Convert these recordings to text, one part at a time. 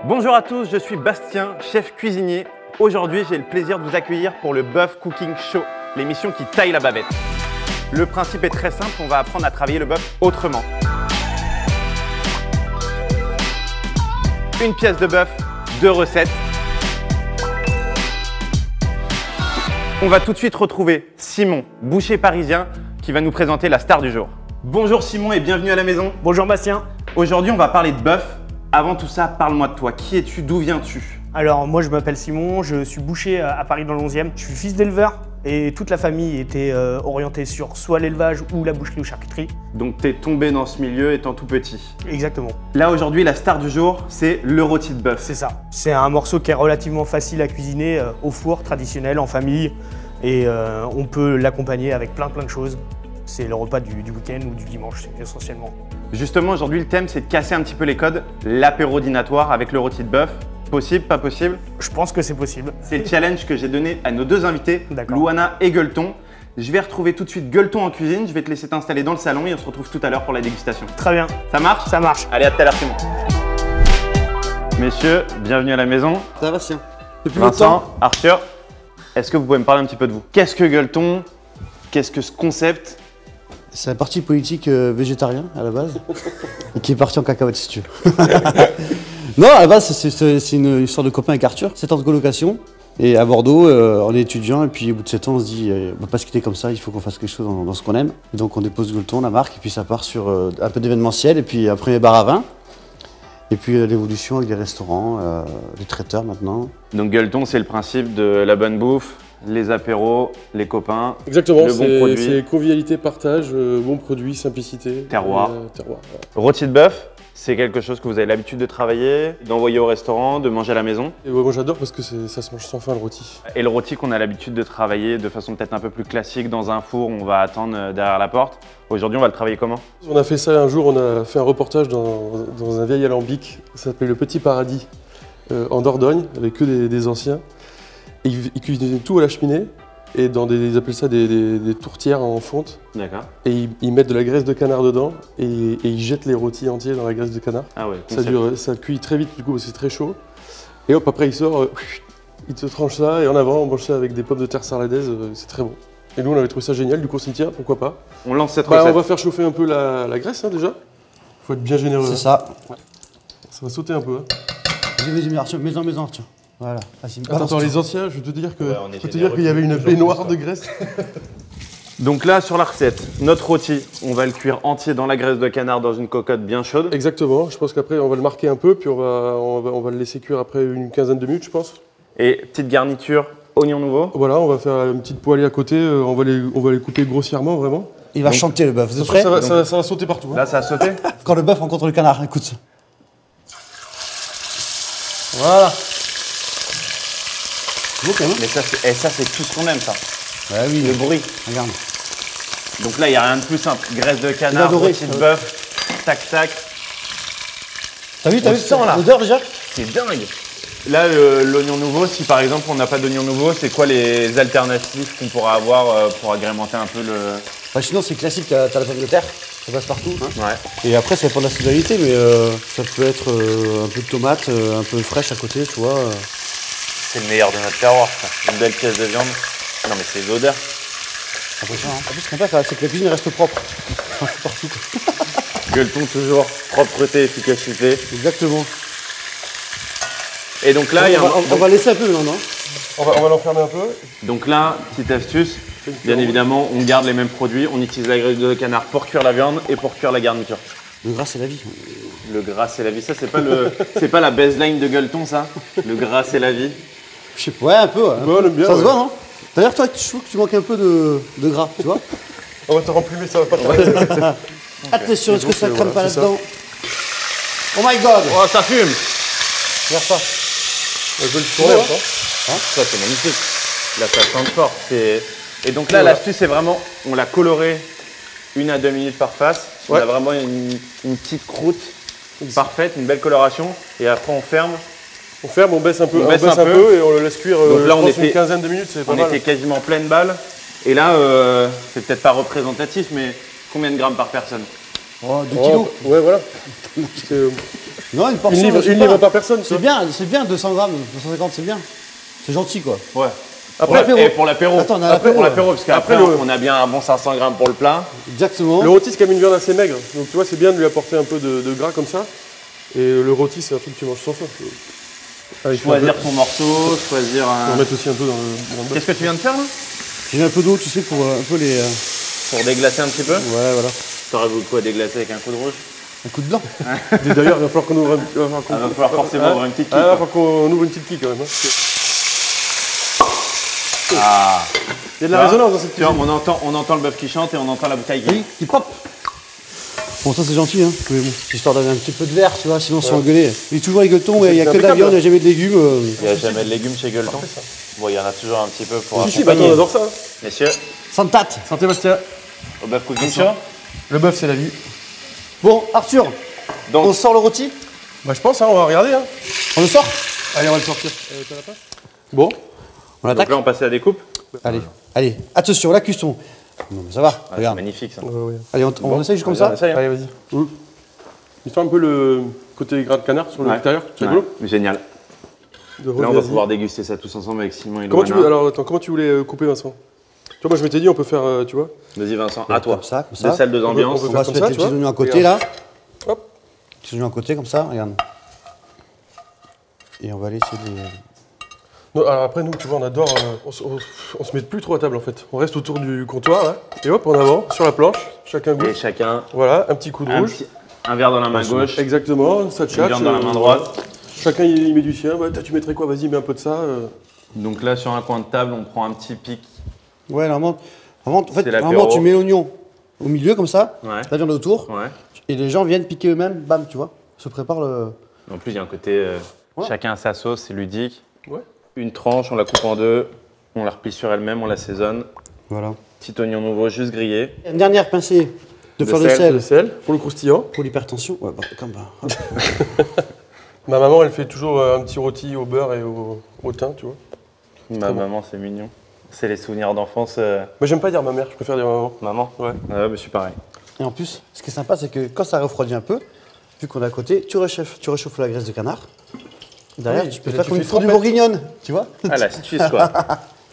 Bonjour à tous, je suis Bastien, chef cuisinier. Aujourd'hui, j'ai le plaisir de vous accueillir pour le Bœuf Cooking Show, l'émission qui taille la bavette. Le principe est très simple, on va apprendre à travailler le bœuf autrement. Une pièce de bœuf, 2 recettes. On va tout de suite retrouver Simon, boucher parisien, qui va nous présenter la star du jour. Bonjour Simon et bienvenue à la maison. Bonjour Bastien. Aujourd'hui, on va parler de bœuf. Avant tout ça, parle-moi de toi. Qui es-tu? D'où viens-tu? Alors moi je m'appelle Simon, je suis boucher à Paris dans le 11e. Je suis fils d'éleveur et toute la famille était orientée sur soit l'élevage ou la boucherie ou charcuterie. Donc t'es tombé dans ce milieu étant tout petit. Exactement. Là aujourd'hui, la star du jour, c'est le rôti de bœuf. C'est ça. C'est un morceau qui est relativement facile à cuisiner au four traditionnel, en famille. Et on peut l'accompagner avec plein de choses. C'est le repas du week-end ou du dimanche essentiellement. Justement, aujourd'hui, le thème, c'est de casser un petit peu les codes. L'apéro dînatoire avec le rôti de bœuf. Possible, pas possible? Je pense que c'est possible. C'est le challenge que j'ai donné à nos deux invités, D'accord. Louana et Gueuleton. Je vais retrouver tout de suite Gueuleton en cuisine. Je vais te laisser t'installer dans le salon et on se retrouve tout à l'heure pour la dégustation. Très bien. Ça marche? Ça marche. Allez, à tout à l'heure, Simon. Messieurs, bienvenue à la maison. Ça va, Bastien. Depuis Vincent, Arthur, est-ce que vous pouvez me parler un petit peu de vous? Qu'est-ce que Gueuleton? Qu'est-ce que ce concept? C'est un parti politique végétarien à la base et qui est parti en cacahuète si tu veux. Non, à la base c'est une histoire de copain avec Arthur, 7 ans de colocation. Et à Bordeaux, on est étudiant et puis au bout de 7 ans on se dit on va pas se quitter comme ça, il faut qu'on fasse quelque chose dans ce qu'on aime. Et donc on dépose Gueuleton, la marque, et puis ça part sur un peu d'événementiel et puis un premier bar à vin. Et puis l'évolution avec les restaurants, les traiteurs maintenant. Donc Gueuleton, c'est le principe de la bonne bouffe, les apéros, les copains, Exactement, le bon produit. c'est convivialité, partage, bon produit, simplicité. Terroir. Terroir. Rôti de bœuf, c'est quelque chose que vous avez l'habitude de travailler, d'envoyer au restaurant, de manger à la maison. Et ouais, moi j'adore parce que ça se mange sans fin le rôti. Et le rôti qu'on a l'habitude de travailler de façon peut-être un peu plus classique dans un four où on va attendre derrière la porte. Aujourd'hui, on va le travailler comment? On a fait ça un jour, on a fait un reportage dans un vieil alambic, ça s'appelait Le Petit Paradis, en Dordogne, avec que des anciens. Et ils cuisinaient tout à la cheminée, et ils appellent ça des tourtières en fonte. D'accord. Et ils mettent de la graisse de canard dedans, et ils jettent les rôtis entiers dans la graisse de canard. Ah ouais, Ça cuit très vite, du coup, c'est très chaud. Et hop, après il sort, il te tranche ça, et en avant, on mange ça avec des pommes de terre sarladaises, c'est très bon. Et nous, on avait trouvé ça génial, du coup, on s'est dit, tiens, pourquoi pas. On lance cette recette. On va faire chauffer un peu la graisse, hein, déjà. Faut être bien généreux. C'est ça. Ouais. Ça va sauter un peu. Hein. Vas-y, Arthur, mets-en, Arthur. Voilà. Attends, les anciens, je veux te dire que Ouais, qu'il y avait une baignoire de graisse. Donc là, sur la recette, notre rôti, on va le cuire entier dans la graisse de canard dans une cocotte bien chaude. Exactement. Je pense qu'après, on va le marquer un peu, puis on va le laisser cuire après une quinzaine de minutes, je pense. Et petite garniture, oignon nouveau. Voilà, on va faire une petite poêlée à côté. On va les couper grossièrement, vraiment. Il va chanter le bœuf, vous êtes prêts? Ça va sauter partout. Hein. Là, ça a sauté. Quand le bœuf rencontre le canard, écoute. Voilà. Ok, hein? Mais ça, c'est tout ce qu'on aime, ça. Ouais, oui. Le bruit. Regarde. Donc là, il n'y a rien de plus simple. Graisse de Il a canard, adoré, rôti de bœuf, tac, tac. T'as vu On sent, là. l'odeur déjà? C'est dingue. Là, l'oignon nouveau, si par exemple on n'a pas d'oignon nouveau, c'est quoi les alternatives qu'on pourra avoir pour agrémenter un peu le... Bah, sinon, c'est classique, t'as la pomme de terre, ça passe partout. Hein. Ouais. Et après, ça dépend de la saisonnalité, mais ça peut être un peu de tomate, un peu fraîche à côté, tu vois. C'est le meilleur de notre terroir, ça. Une belle pièce de viande. Non mais c'est l'odeur. Impressionnant. En plus, ce qu'on peut faire, c'est que la cuisine reste propre. Un peu partout. Gueuleton toujours, propreté, efficacité. Exactement. Et donc là, il y a on va laisser un peu maintenant, non? On va l'enfermer un peu. Donc là, petite astuce, bien évidemment, on garde les mêmes produits. On utilise la graisse de canard pour cuire la viande et pour cuire la garniture. Le gras, c'est la vie. Le gras, c'est la vie. Ça, c'est pas la baseline de Gueuleton, ça? Le gras, c'est la vie. Je sais pas. Ouais, un peu. Ouais. Bon, on aime bien, ça se ouais. voit, non? D'ailleurs, toi, je trouve que tu manques un peu de gras, tu vois? On va te remplumer, ça va pas te Attention, est-ce que ça crame pas c'est ça. là-dedans? Oh my god! Oh, ça fume! Regarde ça. Je vais le tourner, Ouais. encore. Ça, c'est magnifique. Là, ça sent fort. Et donc là, l'astuce, c'est vraiment, on l'a coloré 1 à 2 minutes par face. On a vraiment une petite croûte parfaite, une belle coloration. Et après, on ferme. On ferme, on baisse un peu, On baisse un peu et on le laisse cuire Donc là, on une était- quinzaine de minutes, c'est pas On mal. était quasiment pleine balle. Et là, c'est peut-être pas représentatif, mais combien de grammes par personne? Oh, 2 kilos. Ouais, voilà. Non, une portion. Une livre par personne. C'est bien, 200 grammes, 250, c'est bien. C'est gentil, quoi. Ouais. Après, Et pour l'apéro. Attends, on a Après, pour l'apéro, l'apéro, parce qu'après, on a bien un bon 500 grammes pour le plat. Exactement. Le rôti, c'est quand même une viande assez maigre. Donc, tu vois, c'est bien de lui apporter un peu de gras comme ça. Et le rôti, c'est un truc que tu manges sans faim. Choisir ton morceau, choisir un. On va mettre aussi un peu dans le Qu'est-ce que tu viens de faire là? J'ai mis un peu d'eau, tu sais, pour un peu les. Pour déglacer un petit peu? Ouais, voilà. T'aurais voulu quoi déglacer avec un coup de rouge? Un coup de blanc. D'ailleurs, il va falloir qu'on ouvre Il va falloir forcément ouvrir une petite Il va quille. falloir qu'on ouvre une petite quille quand même. Ah. Il y a de la résonance dans cette Tu vois, cuisine. on entend le bœuf qui chante et on entend la bouteille qui. Qui pop. Bon, ça c'est gentil, hein. Mais bon, histoire d'avoir un petit peu de verre, tu vois, sinon on se fait engueuler. Il est toujours les gueuletons, il n'y a que de la viande, il n'y a jamais de légumes. Il n'y a jamais de légumes chez Gueuleton. Bon, il y en a toujours un petit peu pour Si, bah, accompagner. on adore ça. Messieurs, Sans tate. Santé, Bastien. au bœuf cooking show. Le bœuf, c'est la vie. Bon, Arthur, Donc- on sort le rôti. Bah, je pense, hein, on va regarder. Hein. On le sort. Allez, on va le sortir. Bon. On Donc attaque. là, on passe à la découpe. Allez, attention, la cuisson. Non, mais ça va, Ah, c'est regarde. magnifique ça. Allez, on essaye juste comme Vas-y, on ça. essaye, hein. Allez, vas-y. Histoire un peu le côté gras de canard sur l'extérieur. C'est Ouais. rigolo. Génial. De Là, on va vas-y. pouvoir déguster ça tous ensemble avec Simon et Comment tu Loana. veux, alors, attends, comment tu voulais couper, Vincent? Tu vois, moi, je m'étais dit, on peut faire, tu vois. Vas-y Vincent, à toi. Comme ça, comme ça. Deux salles, deux ambiances. on peut On va faire se comme mettre ça, les tu petits vois. oignons à côté, là. Hop. Petits oignons à côté, comme ça, regarde. Et on va aller essayer de les... Non, alors après, nous, tu vois, on adore. On se met plus trop à table, en fait. On reste autour du comptoir, là. Et hop, en avant, sur la planche. Chacun Et goûte. chacun Voilà, un petit coup de rouge. un verre dans la main gauche, Exactement, ça une tchatche. viande dans la main droite. Chacun, il met du sien. Bah, tu mettrais quoi? Vas-y, mets un peu de ça. Donc là, sur un coin de table, on prend un petit pic. Ouais, normalement, en fait, C'est l'apéro. normalement, tu mets l'oignon au milieu, comme ça, Ouais. la viande autour, Ouais. et les gens viennent piquer eux-mêmes, bam, tu vois. Se prépare le... En plus, il y a un côté. Ouais. Chacun a sa sauce, c'est ludique. Ouais. Une tranche, on la coupe en deux, on la replie sur elle-même, on l'assaisonne. Voilà. Petit oignon nouveau, juste grillé. Une dernière pincée de fleur de sel. sel Le sel, pour le croustillant. pour l'hypertension. Ouais, bah, comme bah, hop. Ma maman, elle fait toujours un petit rôti au beurre et au thym, tu vois. Ma très bon. maman, c'est mignon. C'est les souvenirs d'enfance. Moi, j'aime pas dire ma mère, je préfère dire maman. Maman. Ouais. Ouais, je suis pareil. Et en plus, ce qui est sympa, c'est que quand ça refroidit un peu, vu qu'on est à côté, tu réchauffes la graisse de canard. Derrière, Oui, tu peux et là, faire tu comme une fais fourrure trempette. bourguignonne, tu vois. Ah, l'astuce, quoi.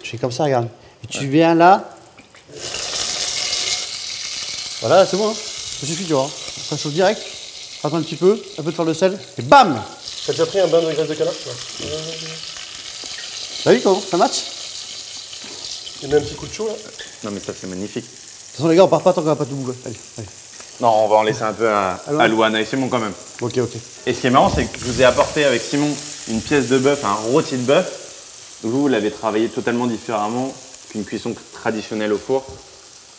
Tu fais comme ça, regarde. Et tu viens là. Voilà, c'est bon, hein. Ça suffit, tu vois. Ça chauffe direct. Attends un petit peu, un peu de fleur de sel, et bam. T'as déjà pris un bain de graisse de canard, toi? T'as vu comment ça match? Il met un petit coup de chaud, là. Non, mais ça, c'est magnifique. De toute façon, les gars, on part pas tant qu'on va pas tout bouffer. Allez, allez. Non, on va en laisser un peu à Loana. Loana et Simon quand même. Ok, ok. Et ce qui est marrant, c'est que je vous ai apporté avec Simon une pièce de bœuf, un rôti de bœuf. Vous l'avez travaillé totalement différemment qu'une cuisson traditionnelle au four.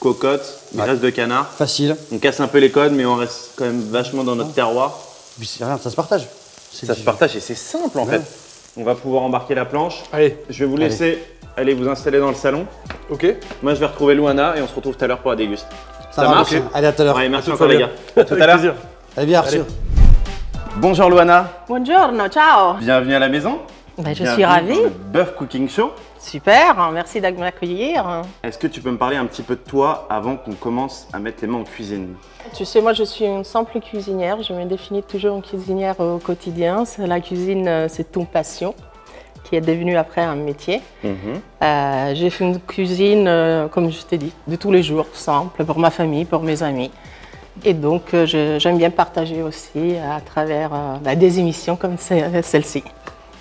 Cocotte, graisse de canard. Facile. On casse un peu les codes, mais on reste quand même vachement dans notre terroir. Puis regarde, ça se partage. Ça se partage et c'est simple en fait. On va pouvoir embarquer la planche. Allez, Je vais vous laisser aller vous installer dans le salon. ok. Moi, je vais retrouver Loana et on se retrouve tout à l'heure pour la déguste. Ça marche marche. Allez, à tout à l'heure. Ouais, merci tout encore à les l'heure. gars. À tout à Avec l'heure. plaisir. Allez, bien, Arthur. Bonjour Loana, Buongiorno, ciao. bienvenue à la maison. Ben, je Bienvenue suis ravie. dans le Bœuf Cooking Show. Super, merci de m'accueillir. Est-ce que tu peux me parler un petit peu de toi avant qu'on commence à mettre les mains en cuisine? Tu sais, moi je suis une simple cuisinière. Je me définis toujours une cuisinière au quotidien. La cuisine, c'est une passion qui est devenue après un métier. J'ai fait une cuisine, comme je t'ai dit, de tous les jours, simple, pour ma famille, pour mes amis. Et donc, j'aime bien partager aussi à travers des émissions comme celle-ci.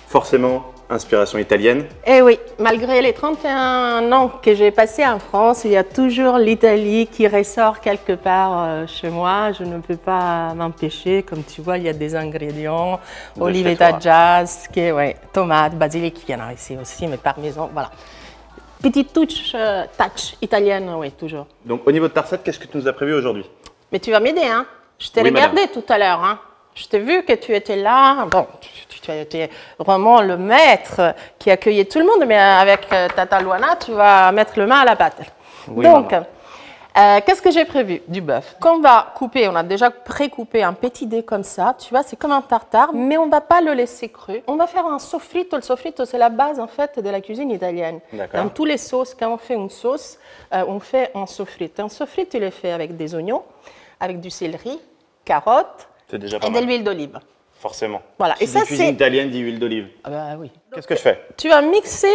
Forcément, inspiration italienne. Eh oui, malgré les 31 ans que j'ai passés en France, il y a toujours l'Italie qui ressort quelque part chez moi. Je ne peux pas m'empêcher. Comme tu vois, il y a des ingrédients. De Olivetta chez toi. jazz, tomates, basilic, il y en a ici aussi, mais parmesan, voilà. Petite touch italienne, oui, toujours. Donc au niveau de ta recette, qu'est-ce que tu nous as prévu aujourd'hui? Mais tu vas m'aider, hein? Je t'ai Oui, regardé tout à l'heure, hein? Je t'ai vu que tu étais là. Bon, tu étais vraiment le maître qui accueillait tout le monde, mais avec Tata Loana, tu vas mettre le main à la pâte. Oui, Donc, maman. qu'est-ce que j'ai prévu? Du bœuf. Qu'on va couper, on a déjà pré-coupé un petit dé comme ça, tu vois, c'est comme un tartare, mais on ne va pas le laisser cru. On va faire un sofrito. Le sofrito, c'est la base en fait de la cuisine italienne. D'accord. Dans tous les sauces, quand on fait une sauce, on fait un sofrito. Un sofrito, il est fait avec des oignons, avec du céleri, carottes C'est déjà et pas de mal. l'huile d'olive. Forcément. Voilà. Et ça, cuisine italienne dit huile d'olive. Ah bah oui. Qu'est-ce que je fais? Tu vas mixer,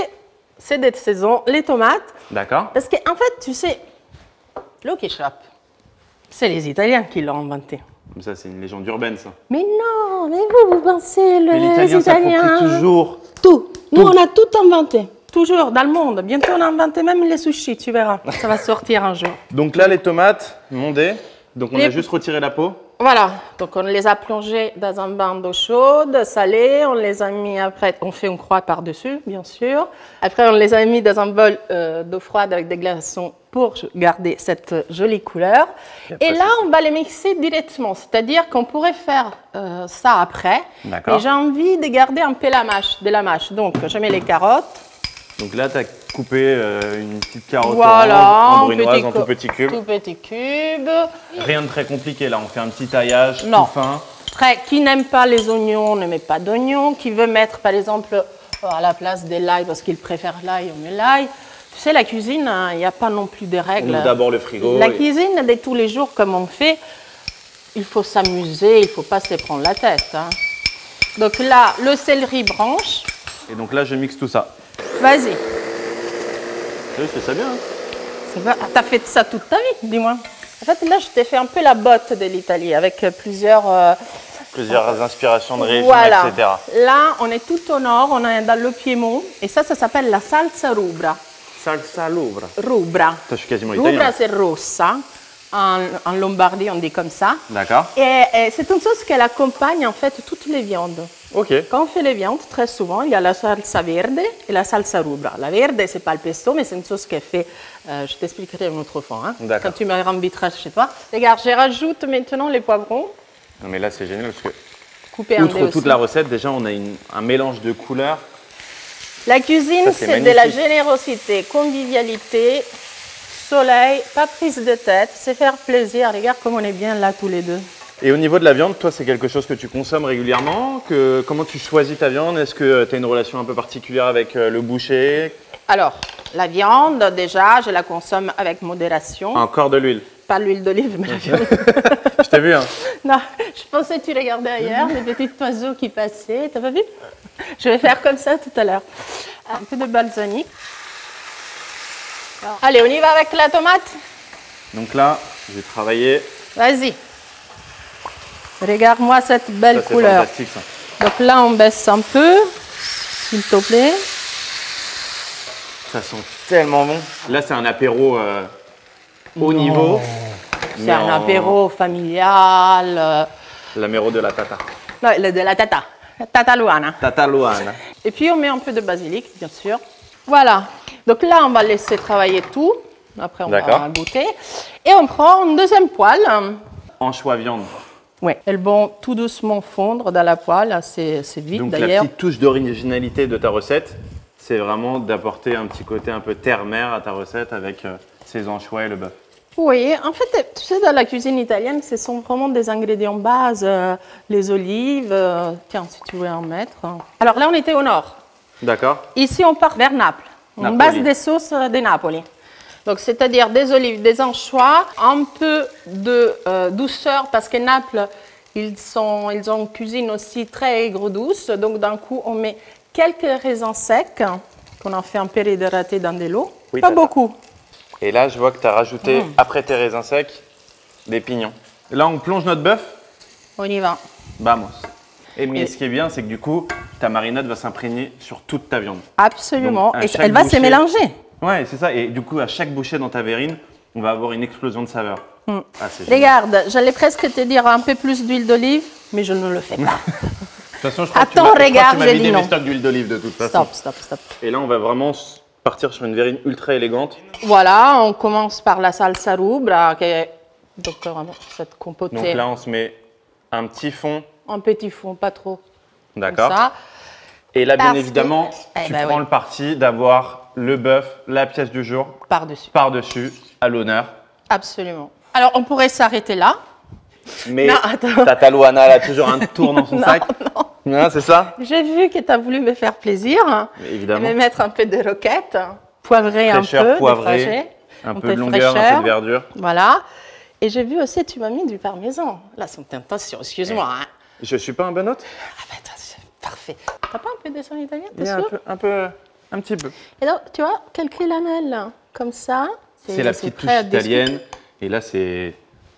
c'est de saison, les tomates. D'accord. Parce qu'en fait, tu sais, le ketchup, c'est les Italiens qui l'ont inventé. Ça, c'est une légende urbaine, ça. Mais non, mais vous pensez, Mais les l'italien Italiens... s'approprie toujours. Tout. Nous, on a tout inventé. Toujours, dans le monde. Bientôt, on a inventé même les sushis, tu verras. Ça va sortir un jour. Donc là, les tomates mondées. Donc on Les- a juste retiré la peau. Voilà, donc on les a plongés dans un bain d'eau chaude, salée, on les a mis après, on fait une croix par-dessus, bien sûr. Après, on les a mis dans un bol d'eau froide avec des glaçons pour garder cette jolie couleur. Et là, on va les mixer directement, c'est-à-dire qu'on pourrait faire ça après. D'accord. Mais j'ai envie de garder un peu de la mâche. Donc, je mets les carottes. Donc là, tu as coupé une petite carotte Voilà, orange, en en brunoise, petit en tout petits cubes. Tout petit cube. Rien de très compliqué là, on fait un petit taillage Non. tout fin. Après, qui n'aime pas les oignons, ne met pas d'oignons. Qui veut mettre, par exemple, à la place de l'ail, parce qu'il préfère l'ail, on met l'ail. Tu sais, la cuisine, il n'y a pas non plus de On règles. ouvre d'abord le frigo. La et- cuisine de tous les jours, comme on fait, il faut s'amuser, il ne faut pas se prendre la tête. Hein. Donc là, le céleri branche. Et donc là, je mixe tout ça. Vas-y. Oui, je fais ça bien. hein. Ça va. Ah, t'as fait ça toute ta vie, dis-moi. En fait, là, je t'ai fait un peu la botte de l'Italie avec plusieurs... Plusieurs inspirations de régions, Voilà. etc. Là, on est tout au nord, on est dans le Piémont. Et ça s'appelle la salsa rubra. Salsa Louvre. Rubra. Je suis quasiment Rubra, italien. c'est rossa. En Lombardie, on dit comme ça. D'accord. Et c'est une sauce qu'elle accompagne en fait toutes les viandes. Ok. Quand on fait les viandes, très souvent, il y a la salsa verde et la salsa rubra. La verde, c'est pas le pesto, mais c'est une sauce qui est faite, je t'expliquerai une autre fois, hein, D'accord. quand tu me réinviteras chez toi. Regarde, je rajoute maintenant les poivrons, Non mais là, c'est génial parce que, coupés en outre dés toute aussi. la recette, déjà, on a un mélange de couleurs. La cuisine, Ça, c'est c'est de la magnifique. générosité, convivialité, soleil, pas prise de tête, c'est faire plaisir. Regarde comme on est bien là tous les deux. Et au niveau de la viande, toi, c'est quelque chose que tu consommes régulièrement Comment tu choisis ta viande? Est-ce que tu as une relation un peu particulière avec le boucher? Alors, la viande, déjà, je la consomme avec modération. Encore de l'huile. Pas l'huile d'olive, mais la viande. Je t'ai vu, hein. Non, je pensais que tu regardais ailleurs, les petits oiseaux qui passaient. T'as pas vu? Je vais faire comme ça tout à l'heure. Un peu de balsamique. Allez, on y va avec la tomate? Donc là, j'ai travaillé. Vas-y. Regarde-moi cette belle Ça, c'est couleur. fantastique, ça. Donc là, on baisse un peu, s'il te plaît. Ça sent tellement bon. Là, c'est un apéro haut niveau. C'est un apéro familial. L'apéro de la tata. Non, de la tata. Tata Luana. Tata Luana. Et puis, on met un peu de basilic, bien sûr. Voilà. Donc là, on va laisser travailler tout. Après, on va D'accord. goûter. Et on prend une deuxième poêle. Anchois viande. Ouais. Elles vont tout doucement fondre dans la poêle. C'est vite, Donc la d'ailleurs. petite touche d'originalité de ta recette, c'est vraiment d'apporter un petit côté un peu terre-mer à ta recette avec ces anchois et le bœuf. Oui, en fait, tu sais, dans la cuisine italienne, ce sont vraiment des ingrédients base. Les olives. Tiens, si tu veux en mettre. Alors là, on était au nord. D'accord. Ici, on part vers Naples. On Napoli. base des sauces de Napoli. Donc, c'est-à-dire des olives, des anchois, un peu de douceur parce que Naples, ils ont une cuisine aussi très aigre-douce. Donc, d'un coup, on met quelques raisins secs qu'on a fait un peu réhydrater dans de l'eau. Oui, Pas t'as beaucoup. Et là, je vois que tu as rajouté, après tes raisins secs, des pignons. Là, on plonge notre bœuf. On y va. Vamos. Mais ce qui est bien, c'est que du coup, ta marinade va s'imprégner sur toute ta viande. Absolument. Donc, à Et chaque elle va se bouchée- mélanger. Ouais, c'est ça. Et du coup, à chaque bouchée dans ta verrine, on va avoir une explosion de saveur. Ah, c'est génial. Regarde, j'allais presque te dire un peu plus d'huile d'olive, mais je ne le fais pas. De toute façon, je crois Attends, que tu regarde, m'as j'ai vidé dit mes non. stocks d'huile d'olive de toute façon. Stop. Et là, on va vraiment partir sur une verrine ultra élégante. Voilà, on commence par la salsa rubra, qui est donc vraiment cette compotée. Donc là, on se met un petit fond. Un petit fond, pas trop. Comme D'accord. ça. Et là, bien Parce que- évidemment, Eh tu ben prends oui. le parti d'avoir le bœuf, la pièce du jour, Par-dessus. par-dessus, à l'honneur. Absolument. Alors, on pourrait s'arrêter là. Mais Non, attends. Tata Luana, elle a toujours un tour dans son sac. Non, c'est ça? J'ai vu que tu as voulu me faire plaisir. Mais Et évidemment. me mettre un peu de roquette, poivrer Fraîcheur un peu, poivrée, défraîcher, un peu de de longueur, un fraîcheur. peu de verdure. Voilà. Et j'ai vu aussi, tu m'as mis du parmesan. Là, c'est une tentation, excuse-moi. Hein. Je suis pas un bon hôte? Ah ben, c'est parfait. T'as pas un peu de sang italien, Il t'es y a sûr? un petit peu. Et donc, tu vois, quelques lamelles, comme ça. C'est la petite touche prêt à discuter. italienne. Et là, c'est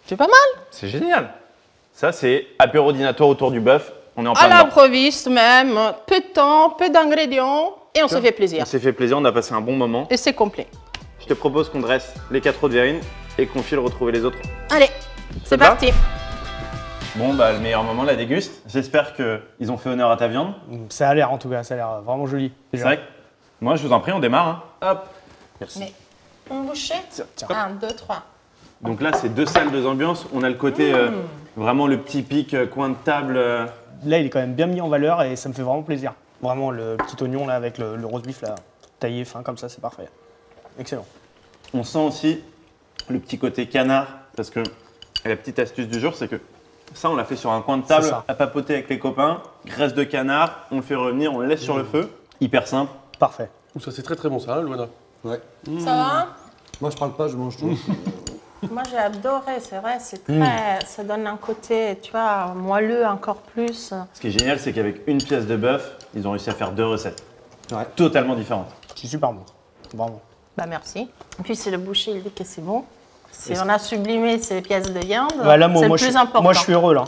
C'est pas mal. c'est génial. Ça, c'est apéro dînatoire autour du bœuf. On est en À plein dedans. l'improviste même, peu de temps, peu d'ingrédients, et on se fait On plaisir. s'est fait plaisir, on a passé un bon moment. Et c'est complet. Je te propose qu'on dresse les 4 autres verrines et qu'on file retrouver les autres. Allez, c'est te va parti. Bon, bah, le meilleur moment, la déguste. J'espère qu'ils ont fait honneur à ta viande. Ça a l'air en tout cas, ça a l'air vraiment joli. C'est déjà. vrai que moi, je vous en prie, on démarre. Hein. Hop. Merci. Mais on bouchée. Tiens. 1, 2, 3. Donc là, c'est 2 salles, 2 ambiances. On a le côté, vraiment le petit pic, coin de table. Là, il est quand même bien mis en valeur et ça me fait vraiment plaisir. Vraiment, le petit oignon là avec le roast beef là, taillé fin comme ça, c'est parfait. Excellent. On sent aussi le petit côté canard, parce que la petite astuce du jour, c'est que ça, on l'a fait sur un coin de table, C'est ça. à papoter avec les copains. Graisse de canard, on le fait revenir, on le laisse sur le feu. Hyper simple. Parfait. Ouh, ça c'est très très bon ça, hein, Luana. Ouais. Ça va? Moi, je parle pas, je mange tout. Moi, j'ai adoré, c'est vrai, c'est très. Ça donne un côté, tu vois, moelleux encore plus. Ce qui est génial, c'est qu'avec une pièce de bœuf, ils ont réussi à faire 2 recettes. Ouais. Totalement différentes. C'est super bon. Vraiment. Bah, merci. Et puis, c'est le boucher, il dit que c'est bon. Si on a sublimé ces pièces de viande, Ouais, là, c'est le moi, plus important. moi, je suis heureux là.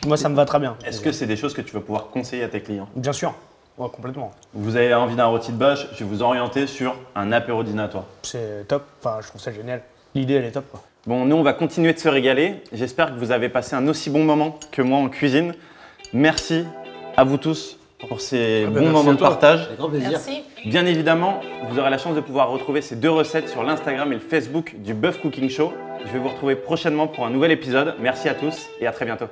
Moi, ça me va très bien. Est-ce que c'est des choses que tu vas pouvoir conseiller à tes clients? Bien sûr. Ouais, complètement. Vous avez envie d'un rôti de bœuf, je vais vous orienter sur un apéro dînatoire. C'est top. Enfin, je trouve ça génial. L'idée, elle est top quoi. Bon, nous, on va continuer de se régaler. J'espère que vous avez passé un aussi bon moment que moi en cuisine. Merci à vous tous pour ces bons merci moments à de toi. partage. Avec grand plaisir. Merci. Bien évidemment, vous aurez la chance de pouvoir retrouver ces 2 recettes sur l'Instagram et le Facebook du Bœuf Cooking Show. Je vais vous retrouver prochainement pour un nouvel épisode. Merci à tous et à très bientôt.